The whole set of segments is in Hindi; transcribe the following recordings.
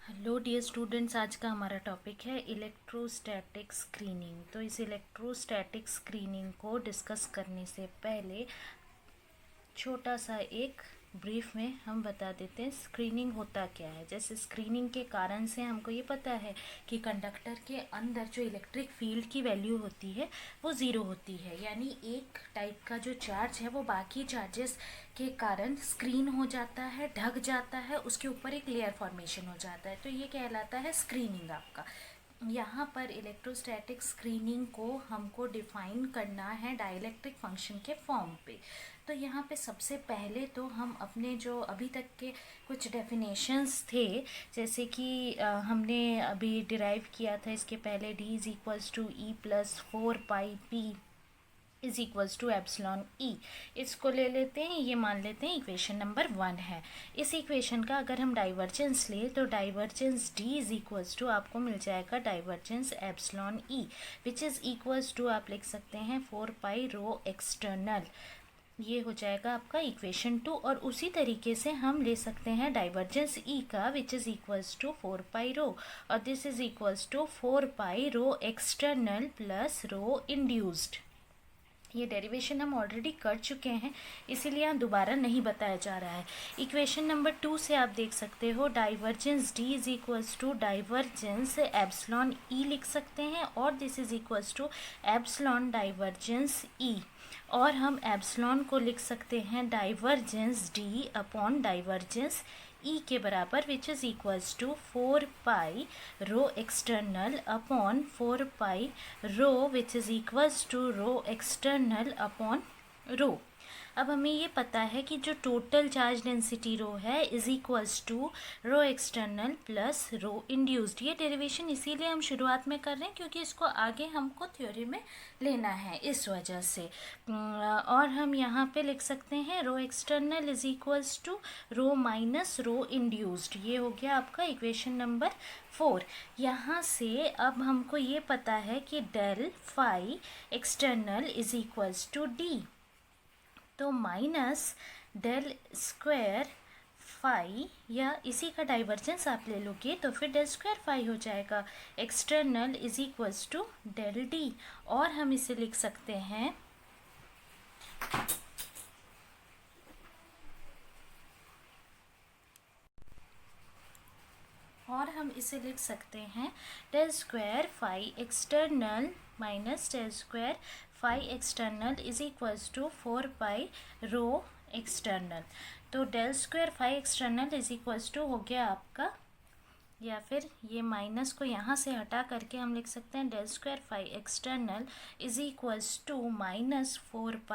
हेलो डियर स्टूडेंट्स, आज का हमारा टॉपिक है इलेक्ट्रोस्टैटिक स्क्रीनिंग। तो इस इलेक्ट्रोस्टैटिक स्क्रीनिंग को डिस्कस करने से पहले छोटा सा एक ब्रीफ में हम बता देते हैं स्क्रीनिंग होता क्या है। जैसे स्क्रीनिंग के कारण से हमको ये पता है कि कंडक्टर के अंदर जो इलेक्ट्रिक फील्ड की वैल्यू होती है वो ज़ीरो होती है, यानी एक टाइप का जो चार्ज है वो बाकी चार्जेस के कारण स्क्रीन हो जाता है, ढक जाता है, उसके ऊपर एक लेयर फॉर्मेशन हो जाता है। तो ये कहलाता है स्क्रीनिंग आपका। यहाँ पर इलेक्ट्रोस्टैटिक स्क्रीनिंग को हमको डिफाइन करना है डाइलेक्ट्रिक फंक्शन के फॉर्म पे। तो यहाँ पे सबसे पहले तो हम अपने जो अभी तक के कुछ डेफिनेशंस थे, जैसे कि हमने अभी डिराइव किया था इसके पहले, d is equals to E plus 4πp is equals to epsilon E. इसको ले लेते हैं, ये मान लेते हैं इक्वेशन नंबर 1 है। इस इक्वेशन का अगर हम डाइवर्जेंस ले तो divergence D is equals to आपको मिल जाएगा divergence epsilon E, which is equals to आप लिख सकते हैं 4π एक्सटर्नल। ये हो जाएगा आपका इक्वेशन 2। और उसी तरीके से हम ले सकते हैं डाइवर्जेंस ई का, विच इज़ इक्वल्स टू 4π और this is equals to 4π external plus induced. ये डेरिवेशन हम ऑलरेडी कर चुके हैं, इसीलिए यहाँ दोबारा नहीं बताया जा रहा है। इक्वेशन नंबर 2 से आप देख सकते हो divergence D is equals to divergence epsilon E लिख सकते हैं, और this is equals to epsilon divergence E. और हम एप्सिलॉन को लिख सकते हैं divergence D upon divergence E के बराबर, which is equals to 4π external upon 4π which is equals to external upon. अब हमें ये पता है कि जो टोटल चार्ज डेंसिटी है is equals to external plus induced. ये डेरिवेशन इसीलिए हम शुरुआत में कर रहे हैं क्योंकि इसको आगे हमको थ्योरी में लेना है, इस वजह से। और हम यहाँ पे लिख सकते हैं external is equals to minus induced. ये हो गया आपका इक्वेशन नंबर 4। यहाँ से अब हमको ये पता है कि del phi external is equals to D, तो माइनस डेल स्क्वायर फाई, या इसी का डाइवर्जेंस आप ले लोगे तो फिर डेल स्क्वायर फाई हो जाएगा। External is equals to del D, और हम इसे लिख सकते हैं del square phi external minus del square phi external is equals to 4π external. तो del square phi external is equals to हो गया आपका, या फिर ये माइनस को यहाँ से हटा करके हम लिख सकते हैं del square phi external is equals to minus 4π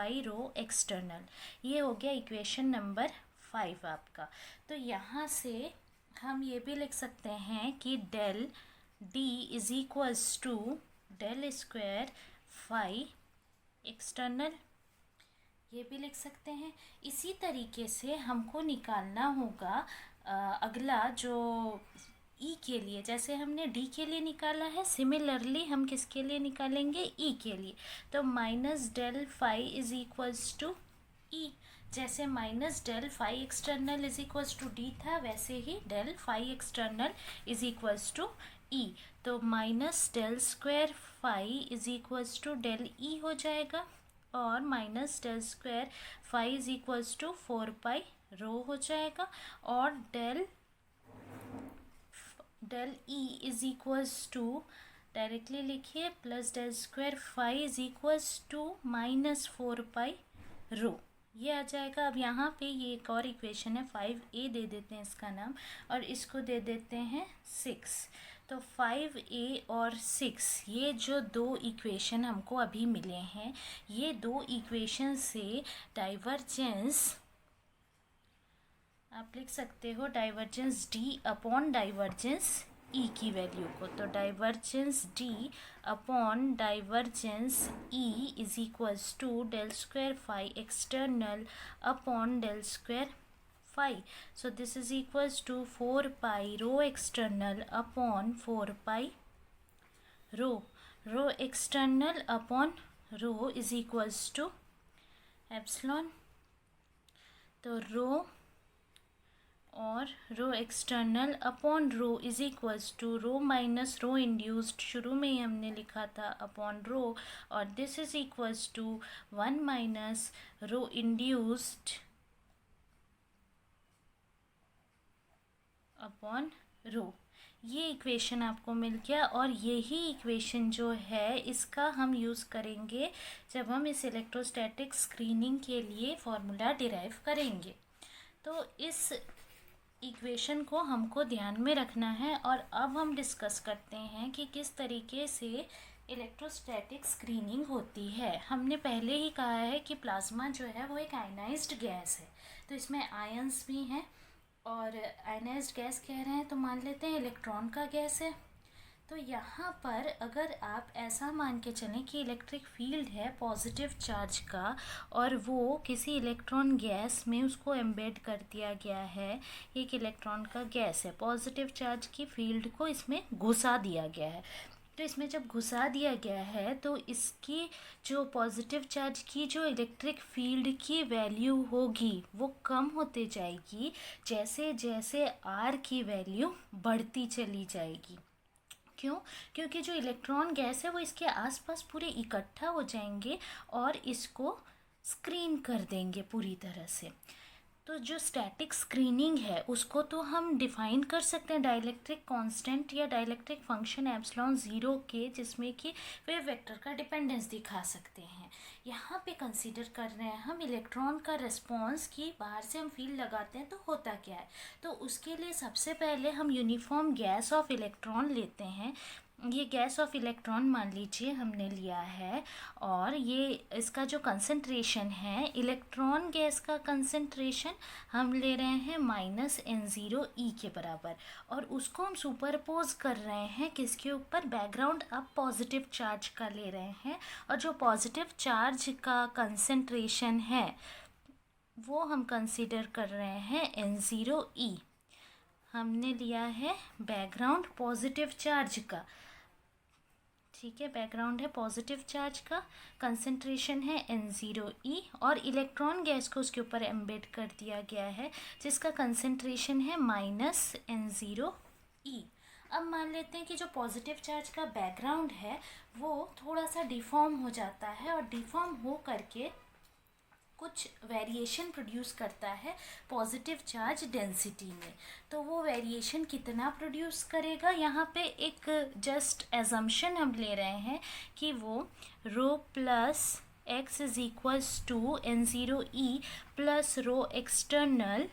external. ये हो गया इक्वेशन नंबर 5 आपका। तो यहाँ से हम ये भी लिख सकते हैं कि del D is equals to del square phi external, ये भी लिख सकते हैं। इसी तरीके से हमको निकालना होगा अगला जो ई के लिए, जैसे हमने डी के लिए निकाला है, सिमिलरली हम किसके लिए निकालेंगे, ई के लिए। तो minus del phi is equals to E, जैसे minus del phi external is equals to D था, वैसे ही del phi external is equals to E. तो minus del square phi is equals to del E हो जाएगा, और minus del square phi is equals to 4π हो जाएगा, और del E is equals to, directly लिखिए, plus del square phi is equals to minus 4π। ये आ जाएगा। अब यहाँ पे ये एक और इक्वेशन है 5a, दे देते हैं इसका नाम, और इसको दे देते हैं 6। तो 5a और 6, ये जो दो इक्वेशन हमको अभी मिले हैं, ये दो इक्वेशन से डाइवर्जेंस आप लिख सकते हो divergence D upon divergence E की वैल्यू को। तो divergence D upon divergence E is equals to del square phi external upon del square phi. So this is equals to 4π external upon 4π external upon is equals to epsilon. तो और rho external upon rho is equals to rho minus rho induced, शुरू में ही हमने लिखा था अपॉन रो, और this is equals to 1 minus rho induced upon रो। ये इक्वेशन आपको मिल गया, और यही इक्वेशन जो है इसका हम यूज़ करेंगे जब हम इस इलेक्ट्रोस्टैटिक स्क्रीनिंग के लिए फॉर्मूला डिराइव करेंगे। तो इस इक्वेशन को हमको ध्यान में रखना है, और अब हम डिस्कस करते हैं कि किस तरीके से इलेक्ट्रोस्टैटिक स्क्रीनिंग होती है। हमने पहले ही कहा है कि प्लाज्मा जो है वो एक आयनाइज्ड गैस है, तो इसमें आयंस भी हैं, और आयनाइज्ड गैस कह रहे हैं तो मान लेते हैं इलेक्ट्रॉन का गैस है। तो यहाँ पर अगर आप ऐसा मान के चलें कि इलेक्ट्रिक फील्ड है पॉजिटिव चार्ज का, और वो किसी इलेक्ट्रॉन गैस में उसको एम्बेड कर दिया गया है, एक इलेक्ट्रॉन का गैस है, पॉजिटिव चार्ज की फील्ड को इसमें घुसा दिया गया है। तो इसमें जब घुसा दिया गया है तो इसकी जो पॉजिटिव चार्ज की जो इलेक्ट्रिक फील्ड की वैल्यू होगी वो कम होते जाएगी जैसे जैसे आर की वैल्यू बढ़ती चली जाएगी। क्यों? क्योंकि जो इलेक्ट्रॉन गैस है वो इसके आसपास पूरे इकट्ठा हो जाएंगे और इसको स्क्रीन कर देंगे पूरी तरह से। तो जो स्टैटिक स्क्रीनिंग है उसको तो हम डिफाइन कर सकते हैं डाइलेक्ट्रिक कांस्टेंट या डाइलेक्ट्रिक फंक्शन एप्सिलॉन ज़ीरो के, जिसमें कि वेव वेक्टर का डिपेंडेंस दिखा सकते हैं। यहाँ पे कंसीडर कर रहे हैं हम इलेक्ट्रॉन का रिस्पॉन्स कि बाहर से हम फील्ड लगाते हैं तो होता क्या है। तो उसके लिए सबसे पहले हम यूनिफॉर्म गैस ऑफ इलेक्ट्रॉन लेते हैं। ये गैस ऑफ इलेक्ट्रॉन मान लीजिए हमने लिया है, और ये इसका जो कंसंट्रेशन है, इलेक्ट्रॉन गैस का कंसंट्रेशन हम ले रहे हैं -n0e के बराबर, और उसको हम सुपरपोज कर रहे हैं किसके ऊपर, बैकग्राउंड अब पॉजिटिव चार्ज का ले रहे हैं, और जो पॉजिटिव चार्ज का कंसंट्रेशन है वो हम कंसीडर कर रहे हैं n0e। हमने लिया है बैकग्राउंड पॉजिटिव चार्ज का, ठीक है, बैकग्राउंड है पॉजिटिव चार्ज का, कंसंट्रेशन है n0e, और इलेक्ट्रॉन गैस को उसके ऊपर एम्बेड कर दिया गया है जिसका कंसंट्रेशन है -n0e। अब मान लेते हैं कि जो पॉजिटिव चार्ज का बैकग्राउंड है वो थोड़ा सा डिफॉर्म हो जाता है, और डिफॉर्म हो करके कुछ वेरिएशन प्रोड्यूस करता है पॉजिटिव चार्ज डेंसिटी में। तो वो वेरिएशन कितना प्रोड्यूस करेगा, यहाँ पे एक जस्ट एजम्पशन हम ले रहे हैं कि वो rho plus x is equals to n0e plus rho external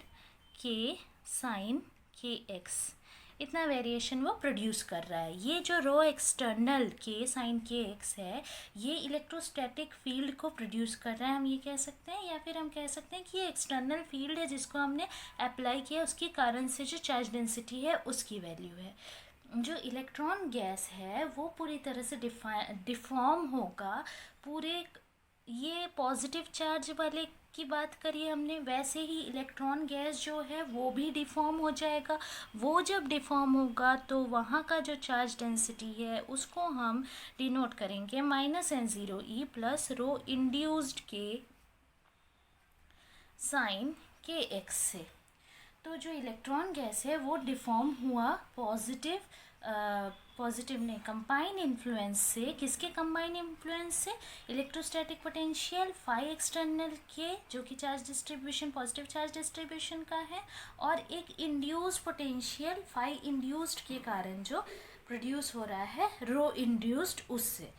के साइन के एक्स, इतना वेरिएशन वो प्रोड्यूस कर रहा है। ये जो रो एक्सटर्नल के साइन के एक्स है ये इलेक्ट्रोस्टैटिक फील्ड को प्रोड्यूस कर रहा है, हम ये कह सकते हैं, या फिर हम कह सकते हैं कि ये एक्सटर्नल फील्ड है जिसको हमने अप्लाई किया, उसके कारण से जो चार्ज डेंसिटी है उसकी वैल्यू है। जो इलेक्ट्रॉन गैस है वो पूरी तरह से डिफॉर्म होगा, पूरे ये पॉजिटिव चार्ज वाले की बात करिए हमने, वैसे ही इलेक्ट्रॉन गैस जो है वो भी डिफॉर्म हो जाएगा। वो जब डिफॉर्म होगा तो वहाँ का जो चार्ज डेंसिटी है उसको हम डिनोट करेंगे -n0e प्लस रो इंड्यूस्ड के साइन के एक्स से। तो जो इलेक्ट्रॉन गैस है वो डिफॉर्म हुआ पॉजिटिव ने कंबाइन इन्फ्लुएंस से, किसके कंबाइन इन्फ्लुएंस से, इलेक्ट्रोस्टैटिक पोटेंशियल फाई एक्सटर्नल के जो कि charge distribution positive charge distribution का है, और एक इंड्यूस पोटेंशियल फाई इंड्यूस्ड के कारण जो प्रोड्यूस हो रहा है रो इंड्यूस्ड उससे।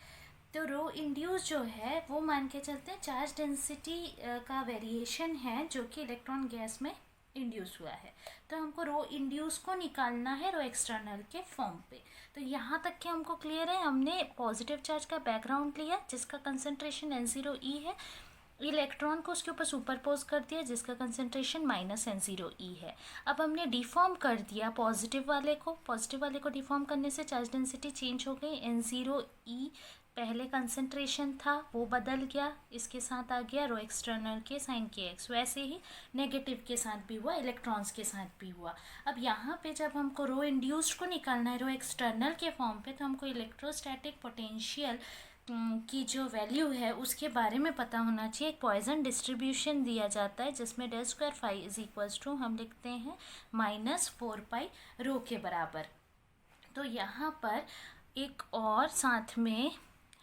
तो रो इंड्यूस जो है वो मान के चलते हैं चार्ज डेंसिटी का वेरिएशन है जो कि इलेक्ट्रॉन गैस में इंड्यूस हुआ है। तो हमको रो इंड्यूस को निकालना है रो एक्सटर्नल के फॉर्म पे। तो यहाँ तक के हमको क्लियर है, हमने पॉजिटिव चार्ज का बैकग्राउंड लिया जिसका कंसंट्रेशन n0e है, इलेक्ट्रॉन को उसके ऊपर सुपरपोज कर दिया जिसका कंसंट्रेशन -n0e है। अब हमने डिफॉर्म कर दिया पॉजिटिव वाले को डिफॉर्म करने से चार्ज डेंसिटी चेंज हो गई, n0e पहले कंसंट्रेशन था वो बदल गया, इसके साथ आ गया रो एक्सटर्नल के साइन के एक्स, वैसे ही नेगेटिव के साथ भी हुआ, इलेक्ट्रॉन्स के साथ भी हुआ। अब यहाँ पे जब हमको रो इंड्यूस्ड को निकालना है रो एक्सटर्नल के फॉर्म पे, तो हमको इलेक्ट्रोस्टैटिक पोटेंशियल की जो वैल्यू है उसके बारे में पता होना चाहिए। एक पॉइजन डिस्ट्रीब्यूशन दिया जाता है जिसमें del square phi is equals to हम लिखते हैं -4 पाई रो के बराबर। तो यहाँ पर एक और साथ में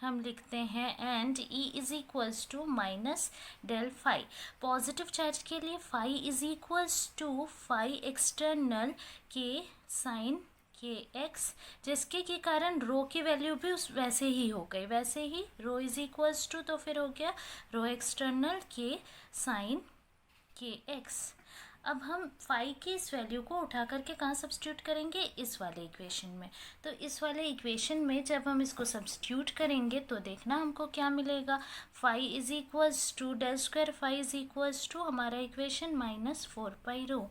हम लिखते हैं and E is equals to minus del phi. Positive charge के लिए phi is equals to phi external के साइन के एक्स, जिसके के कारण रो की वैल्यू भी उस वैसे ही हो गई, वैसे ही रो इज इक्वल्स टू तो फिर हो गया रो एक्सटर्नल के साइन के एक्स। अब हम फाई की इस वैल्यू को उठा करके कहाँ सब्स्टिट्यूट करेंगे, इस वाले इक्वेशन में। तो इस वाले इक्वेशन में जब हम इसको सब्स्टिट्यूट करेंगे तो देखना हमको क्या मिलेगा। Phi is equals to del square phi is equals to हमारा इक्वेशन -4 पाई रो।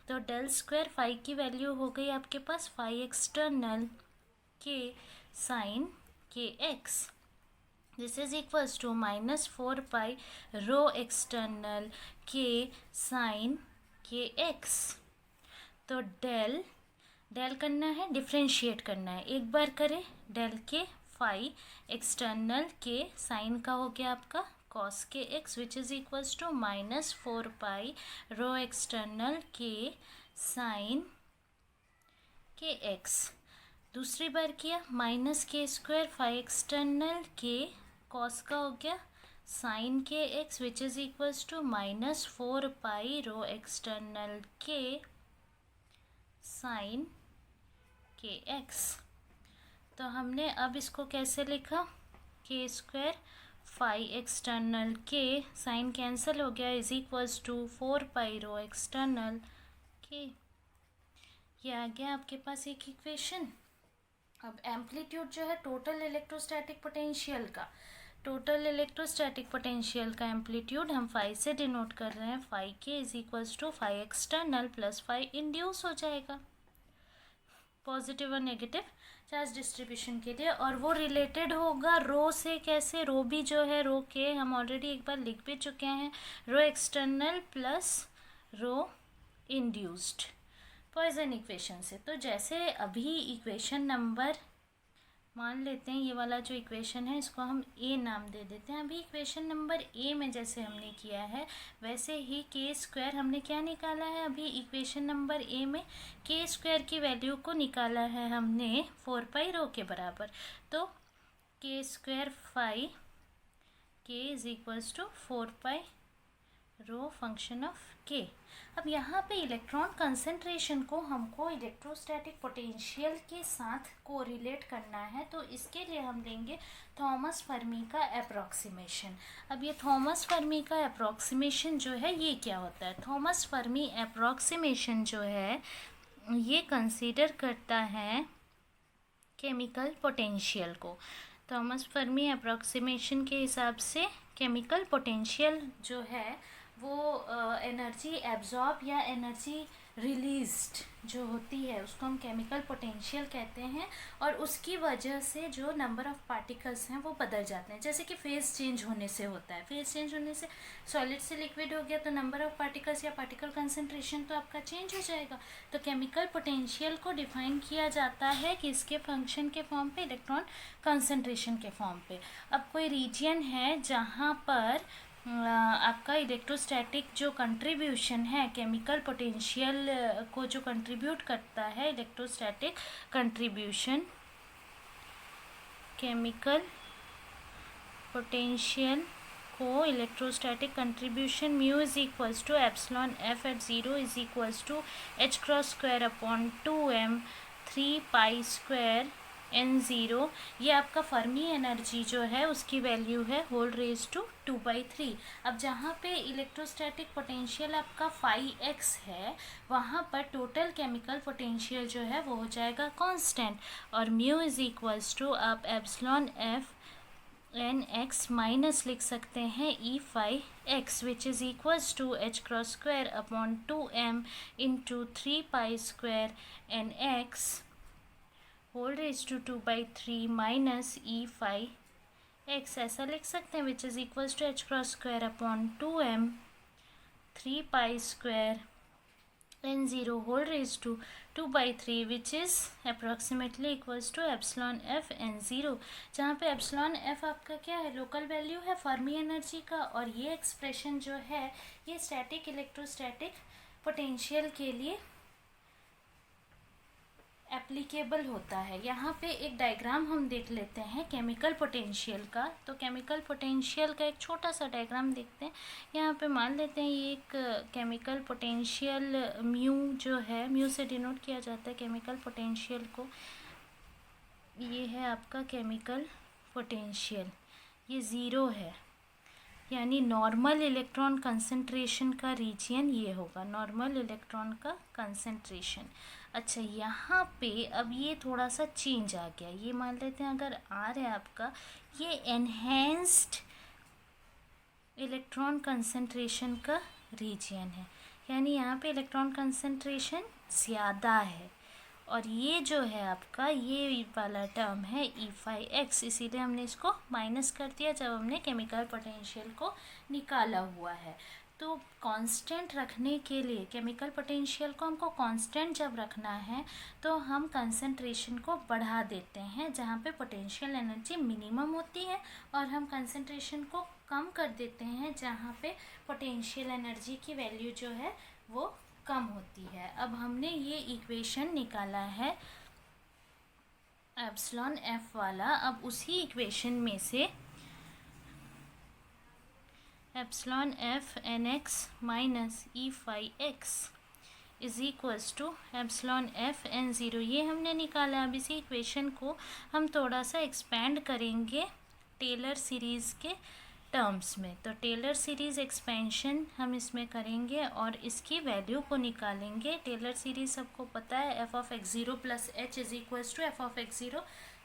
तो डेल स्क्वायर फाई की वैल्यू हो गई आपके पास फाई एक्सटर्नल के साइन के x, this is equals to -4 pi rho external के साइन के एक्स। तो डेल करना है, डिफ्रेंशिएट करना है, एक बार करें डेल के फाई एक्सटर्नल के साइन का हो गया आपका cos k x which is equals to -4 pi rho external के साइन के एक्स। दूसरी बार किया -k² फाई एक्सटर्नल के कॉस का हो गया साइन के x which is equals to -4 pi rho external के साइन के एक्स। तो हमने अब इसको कैसे लिखा, k² फाई एक्सटर्नल के साइन कैंसिल हो गया is equals to 4 pi rho external k. ये आ गया आपके पास एक इक्वेशन। अब एम्पलीट्यूड जो है टोटल इलेक्ट्रोस्टैटिक पोटेंशियल का, टोटल इलेक्ट्रोस्टैटिक पोटेंशियल का एम्पलीट्यूड हम फाई से डिनोट कर रहे हैं। Phi k is equals to phi external plus phi induce हो जाएगा पॉजिटिव और नेगेटिव चार्ज डिस्ट्रीब्यूशन के लिए, और वो रिलेटेड होगा रो से। कैसे, रो भी जो है रो के हम ऑलरेडी एक बार लिख भी चुके हैं, rho external plus rho induced Poisson equation से। तो जैसे अभी इक्वेशन नंबर मान लेते हैं, ये वाला जो इक्वेशन है इसको हम ए नाम दे देते हैं। अभी इक्वेशन नंबर ए में जैसे हमने किया है वैसे ही k² हमने क्या निकाला है, अभी इक्वेशन नंबर ए में k² की वैल्यू को निकाला है हमने 4 पाई रो के बराबर। तो k² phi k is equals to 4 pi rho function of k। अब यहाँ पे इलेक्ट्रॉन कंसंट्रेशन को हमको इलेक्ट्रोस्टैटिक पोटेंशियल के साथ कोरिलेट करना है, तो इसके लिए हम लेंगे थॉमस फर्मी का अप्रॉक्सीमेशन। अब ये थॉमस फर्मी का अप्रॉक्सीमेशन जो है ये क्या होता है, थॉमस फर्मी अप्रॉक्सीमेशन जो है ये कंसीडर करता है केमिकल पोटेंशियल को। थॉमस फर्मी अप्रॉक्सीमेशन के हिसाब से केमिकल पोटेंशियल जो है वो एनर्जी एब्जॉर्ब या एनर्जी रिलीज्ड जो होती है उसको हम केमिकल पोटेंशियल कहते हैं, और उसकी वजह से जो नंबर ऑफ पार्टिकल्स हैं वो बदल जाते हैं। जैसे कि फेज चेंज होने से होता है, फेज चेंज होने से सॉलिड से लिक्विड हो गया तो नंबर ऑफ पार्टिकल्स या पार्टिकल कंसंट्रेशन तो आपका चेंज हो जाएगा। तो केमिकल पोटेंशियल को डिफाइन किया जाता है कि इसके फंक्शन के फॉर्म पे, इलेक्ट्रॉन कंसंट्रेशन के फॉर्म पे। अब कोई रीजन है जहाँ पर आपका इलेक्ट्रोस्टैटिक जो कंट्रीब्यूशन है केमिकल पोटेंशियल को जो कंट्रीब्यूट करता है, इलेक्ट्रोस्टैटिक कंट्रीब्यूशन केमिकल पोटेंशियल को electrostatic contribution mu is equals to epsilon F at 0 is equals to h² upon 2m 3 पाई² n0। ये आपका फर्मी एनर्जी जो है उसकी वैल्यू है होल रेज टू 2/3। अब जहाँ पे इलेक्ट्रोस्टैटिक पोटेंशियल आपका फाई एक्स है वहाँ पर टोटल केमिकल पोटेंशियल जो है वो हो जाएगा कांस्टेंट, और म्यू इज इक्वल्स टू आप epsilon F N x minus लिख सकते हैं E phi x which is equals to h² upon 2m into 3 pi N x whole raise to 2/3 minus E phi x, ऐसा लिख सकते हैं which is equals to h² upon 2m 3 पाई² n0 whole raised to 2/3 which is approximately equals to epsilon f n0, जहाँ पे एप्सिलॉन f आपका क्या है, लोकल वैल्यू है फर्मी एनर्जी का, और ये एक्सप्रेशन जो है ये स्टैटिक इलेक्ट्रोस्टैटिक पोटेंशियल के लिए एप्लीकेबल होता है। यहाँ पे एक डायग्राम हम देख लेते हैं केमिकल पोटेंशियल का। तो केमिकल पोटेंशियल का एक छोटा सा डायग्राम देखते हैं। यहाँ पे मान लेते हैं ये एक केमिकल पोटेंशियल म्यू जो है, म्यू से डिनोट किया जाता है केमिकल पोटेंशियल को। ये है आपका केमिकल पोटेंशियल, ये ज़ीरो है, यानी नॉर्मल इलेक्ट्रॉन कंसंट्रेशन का रीजियन ये होगा, नॉर्मल इलेक्ट्रॉन का कंसंट्रेशन। अच्छा, यहाँ पे अब ये थोड़ा सा चेंज आ गया, ये मान लेते हैं अगर आर है आपका, ये एनहेंस्ड इलेक्ट्रॉन कंसंट्रेशन का रीजियन है, यानी यहाँ पे इलेक्ट्रॉन कंसंट्रेशन ज़्यादा है, और ये जो है आपका ये वाला टर्म है E5x, इसीलिए हमने इसको माइनस कर दिया जब हमने केमिकल पोटेंशियल को निकाला हुआ है। तो कांस्टेंट रखने के लिए केमिकल पोटेंशियल को हमको कांस्टेंट जब रखना है तो हम कंसंट्रेशन को बढ़ा देते हैं जहाँ पे पोटेंशियल एनर्जी मिनिमम होती है, और हम कंसंट्रेशन को कम कर देते हैं जहाँ पे पोटेंशियल एनर्जी की वैल्यू जो है वो कम होती है। अब हमने ये इक्वेशन निकाला है एप्सिलॉन एफ वाला। अब उसी इक्वेशन में से epsilon F N x minus E5x is equals to epsilon F n0, ये हमने निकाला। अब इसी इक्वेशन को हम थोड़ा सा एक्सपेंड करेंगे टेलर सीरीज़ के टर्म्स में। तो टेलर सीरीज़ एक्सपेंशन हम इसमें करेंगे और इसकी वैल्यू को निकालेंगे। टेलर सीरीज़ सबको पता है, f(x0 + h is equals to f(x0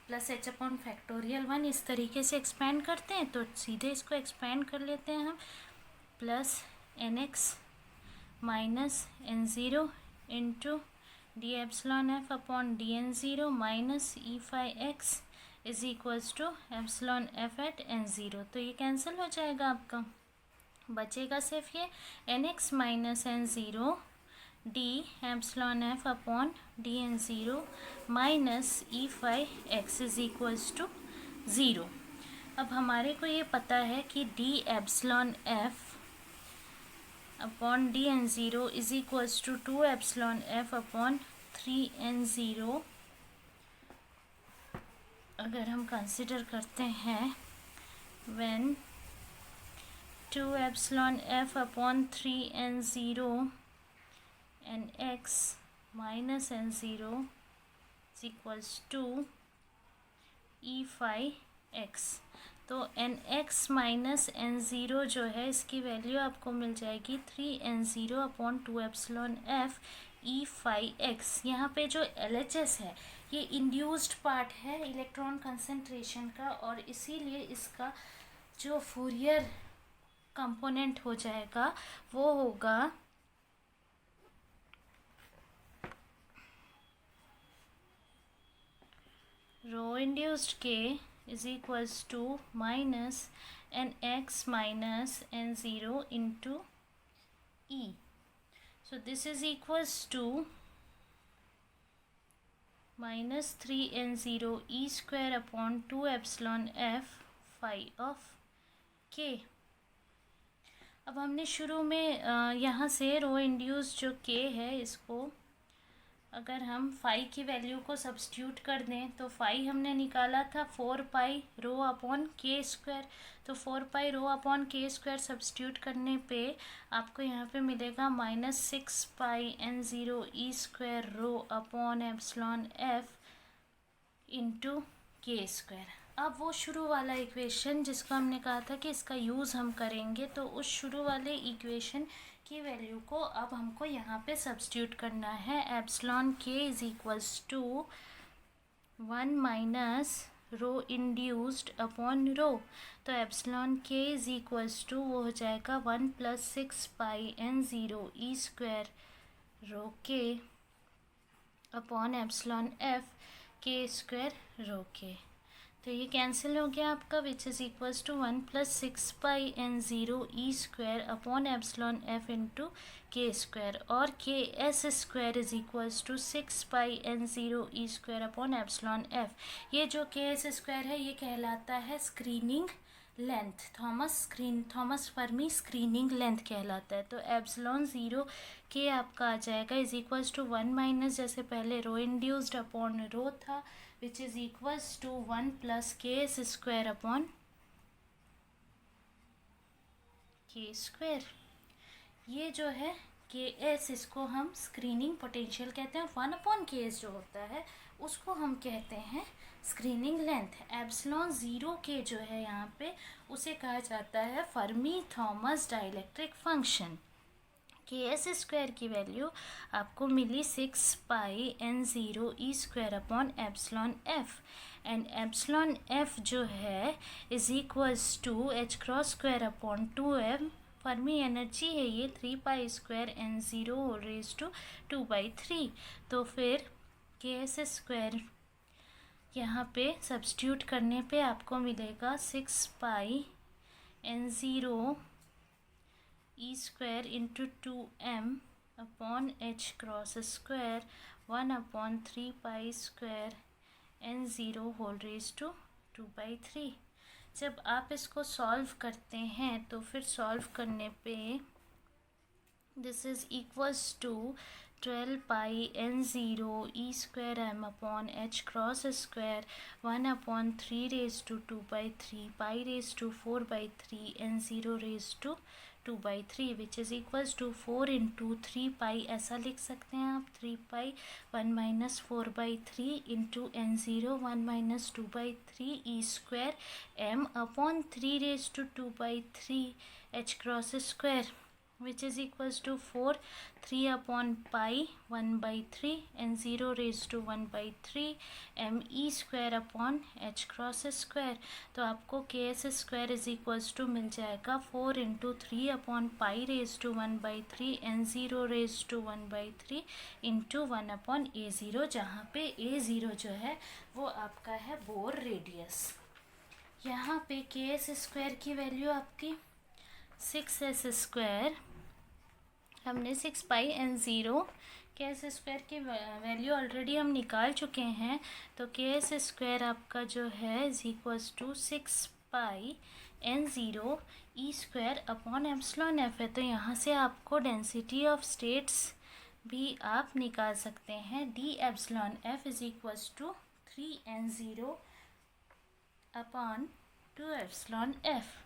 + h upon factorial 1), इस तरीके से एक्सपेंड करते हैं। तो सीधे इसको एक्सपेंड कर लेते हैं हम, plus nx minus n0 into D epsilon F upon dn0 minus E5x is equals to epsilon F at n0। तो ये कैंसिल हो जाएगा, आपका बचेगा सिर्फ ये nx minus n0 D epsilon F upon dn0 minus E5x is equals to 0। अब हमारे को ये पता है कि D epsilon F upon dn0 is equals to 2 epsilon F upon 3n0। अगर हम कंसिडर करते हैं when 2 epsilon F upon 3n0 N x minus n0 is equals to E5x, तो nx माइनस n0 जो है इसकी वैल्यू आपको मिल जाएगी 3n0 upon 2 epsilon F E5x। यहाँ पे जो LHS है ये इंड्यूस्ड पार्ट है इलेक्ट्रॉन कंसंट्रेशन का, और इसीलिए इसका जो फूरियर कंपोनेंट हो जाएगा वो होगा rho induced k is equals to minus nx minus n0 into E। So this is equals to minus 3n0 E square upon 2 epsilon f phi of k। अब हमने शुरू में यहाँ से रो इंड्यूस जो k है इसको अगर हम फाई की वैल्यू को सब्स्टिट्यूट कर दें तो फाई हमने निकाला था 4 पाई रो अपॉन के स्क्वायर। तो 4 पाई रो अपॉन के स्क्वायर सब्स्टिट्यूट करने पे आपको यहाँ पे मिलेगा -6 pi n0 E square rho upon epsilon F into के स्क्वायर। अब वो शुरू वाला इक्वेशन जिसको हमने कहा था कि इसका यूज़ हम करेंगे, तो उस शुरू वाले इक्वेशन की वैल्यू को अब हमको यहाँ पे सब्स्टिट्यूट करना है। Epsilon k is equals to 1 minus rho induced upon rho. तो epsilon k is equals to वो हो जाएगा 1 + 6 pi n0 E square rho k upon epsilon F k square rho k. तो ये कैंसिल हो गया आपका, which is equals to 1 plus 6πn0 E square upon epsilon F into के स्क्वायर, और k S square is equals to 6πn0 E square upon epsilon F. ये जो के एस स्क्वायर है ये कहलाता है screening length, Thomas Fermi screening length कहलाता है। तो एप्सिलॉन 0 के आपका आ जाएगा इज इक्वल्स टू 1 माइनस, जैसे पहले रो इंड्यूस्ड अपॉन रो था, which is equals to 1 plus k S square upon के स्क्वायर। ये जो है के एस, इसको हम स्क्रीनिंग पोटेंशियल कहते हैं। 1 अपॉन के एस जो होता है उसको हम कहते हैं स्क्रीनिंग लेंथ। एप्सिलॉन 0 के जो है यहाँ पे उसे कहा जाता है Fermi Thomas dielectric function. K S square की वैल्यू आपको मिली 6πn0 E square upon epsilon F, and epsilon F जो है is equals to H cross square upon 2m। Fermi energy है ये 3π² होल रेज टू 2/3। तो फिर के एस स्क्वायर यहाँ पे सब्स्टिट्यूट करने पे आपको मिलेगा 6πn0 E square into 2m upon H cross square 1/3π² whole raise to 2/3। जब आप इसको सॉल्व करते हैं तो फिर सॉल्व करने पे this is equals to 12πn0 E square m upon H cross square 1/3 raise to 2/3 pi raise to 4/3 n0 raise to 2/3, which is equals to 4 into 3π, ऐसा लिख सकते हैं आप 3π 1 minus 4/3 into n0 1 minus 2/3 E square m upon 3 raise to 2/3 h cross square, which is equals to 4 3 upon pi 1/3 n0 raised to 1/3 m e square upon h cross square। तो आपको K S square is equals to मिल जाएगा 4 into 3 upon pi raise to 1/3 n0 raise to 1/3 into 1 upon a0, जहाँ पे a0 जो है वो आपका है बोर रेडियस। यहाँ पे के एस स्क्वायर की वैल्यू आपकी 6s स्क्वायर, हमने 6πn0 के एस स्क्वायर की वैल्यू ऑलरेडी हम निकाल चुके हैं। तो के एस स्क्वायर आपका जो है is equals to 6πn0 E square upon epsilon F है। तो यहाँ से आपको डेंसिटी ऑफ स्टेट्स भी आप निकाल सकते हैं। D epsilon F is equals to 3n0 upon 2 epsilon F.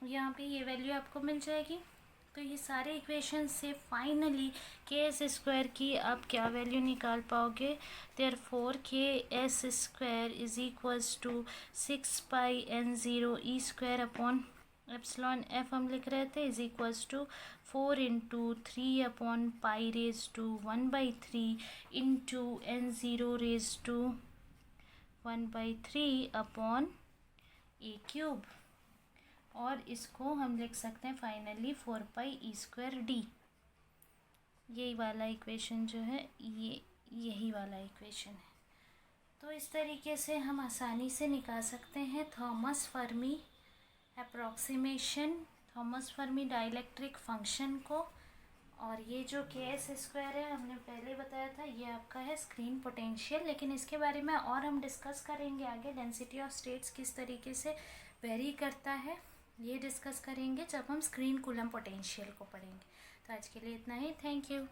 यहाँ पे ये वैल्यू आपको मिल जाएगी। तो ये सारे इक्वेशन से फाइनली के एस स्क्वायर की आप क्या वैल्यू निकाल पाओगे। Therefore k S square is equals to 6πn0 E square upon epsilon F हम लिख रहे थे is equals to 4 into 3 upon pi raise to 1/3 into n0 raise to 1/3 upon A cube, और इसको हम लिख सकते हैं फाइनली 4πe²d। यही वाला इक्वेशन जो है यही वाला इक्वेशन है। तो इस तरीके से हम आसानी से निकाल सकते हैं Thomas Fermi approximation, Thomas Fermi dielectric function को। और ये जो के एस स्क्वायर है हमने पहले बताया था ये आपका है स्क्रीन पोटेंशियल, लेकिन इसके बारे में और हम डिस्कस करेंगे आगे। डेंसिटी ऑफ स्टेट्स किस तरीके से वेरी करता है ये डिस्कस करेंगे जब हम स्क्रीन कूलम पोटेंशियल को पढ़ेंगे। तो आज के लिए इतना ही। Thank you.